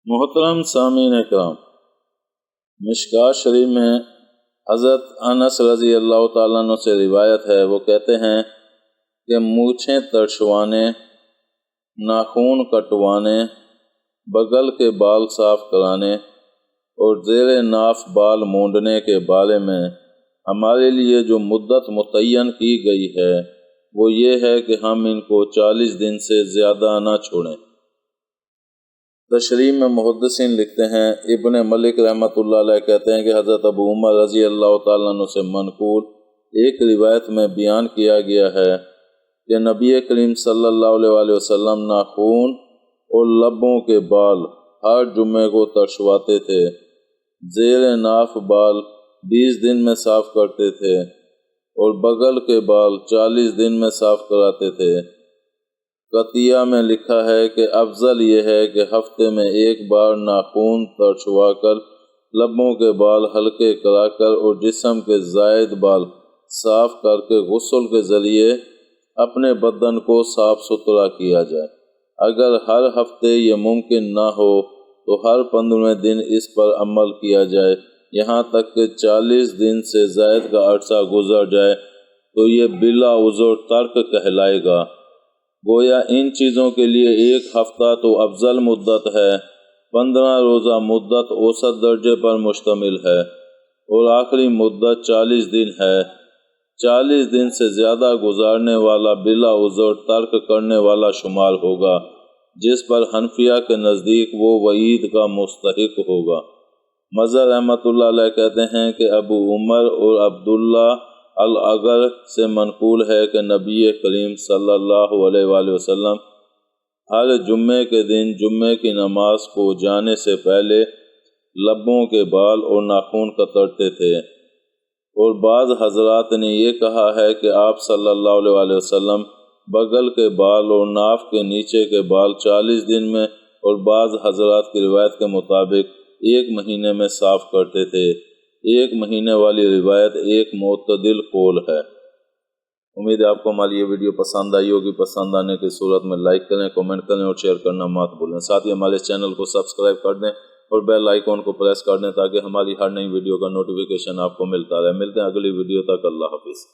محترم سامعین کرام، مشکوٰۃ شریف میں حضرت انس رضی اللہ تعالیٰ عنہ سے روایت ہے، وہ کہتے ہیں کہ مونچھیں ترشوانے، ناخون کٹوانے، بغل کے بال صاف کرانے اور زیر ناف بال مونڈنے کے بارے میں ہمارے لیے جو مدت متعین کی گئی ہے وہ یہ ہے کہ ہم ان کو 40 دن سے زیادہ نہ چھوڑیں۔ تشریح میں محدثین لکھتے ہیں، ابن ملک رحمۃ اللہ علیہ کہتے ہیں کہ حضرت ابو عمر رضی اللہ تعالیٰ عنہ سے منقول ایک روایت میں بیان کیا گیا ہے کہ نبی کریم صلی اللہ علیہ وسلم ناخون اور لبوں کے بال ہر جمعے کو ترشواتے تھے، زیر ناف بال 20 دن میں صاف کرتے تھے اور بغل کے بال 40 دن میں صاف کراتے تھے۔ قطیہ میں لکھا ہے کہ افضل یہ ہے کہ ہفتے میں ایک بار ناخون ترشوا کر، لبوں کے بال ہلکے کرا کر اور جسم کے زائد بال صاف کر کے غسل کے ذریعے اپنے بدن کو صاف ستھرا کیا جائے۔ اگر ہر ہفتے یہ ممکن نہ ہو تو ہر 15ویں دن اس پر عمل کیا جائے، یہاں تک کہ 40 دن سے زائد کا عرصہ گزر جائے تو یہ بلا عذر ترک کہلائے گا۔ گویا ان چیزوں کے لیے ایک ہفتہ تو افضل مدت ہے، 15 روزہ مدت اوسط درجے پر مشتمل ہے اور آخری مدت 40 دن ہے۔ 40 دن سے زیادہ گزارنے والا بلا عذر ترک کرنے والا شمار ہوگا، جس پر حنفیہ کے نزدیک وہ وعید کا مستحق ہوگا۔ مظہر رحمۃ اللہ علیہ کہتے ہیں کہ ابو عمر اور عبداللہ الاغر سے منقول ہے کہ نبی کریم صلی اللہ علیہ وآلہ وسلم ہر جمعے کے دن جمعے کی نماز کو جانے سے پہلے لبوں کے بال اور ناخون کترتے تھے، اور بعض حضرات نے یہ کہا ہے کہ آپ صلی اللہ علیہ وآلہ وسلم بغل کے بال اور ناف کے نیچے کے بال 40 دن میں اور بعض حضرات کی روایت کے مطابق 1 مہینے میں صاف کرتے تھے۔ 1 مہینے والی روایت ایک معتدل قول ہے۔ امید ہے آپ کو ہماری یہ ویڈیو پسند آئی ہوگی۔ پسند آنے کی صورت میں لائک کریں، کمنٹ کریں اور شیئر کرنا مت بھولیں۔ ساتھ ہی ہمارے چینل کو سبسکرائب کر دیں اور بیل آئیکن کو پریس کر دیں تاکہ ہماری ہر نئی ویڈیو کا نوٹیفیکیشن آپ کو ملتا رہے۔ ملتے ہیں اگلی ویڈیو تک، اللہ حافظ۔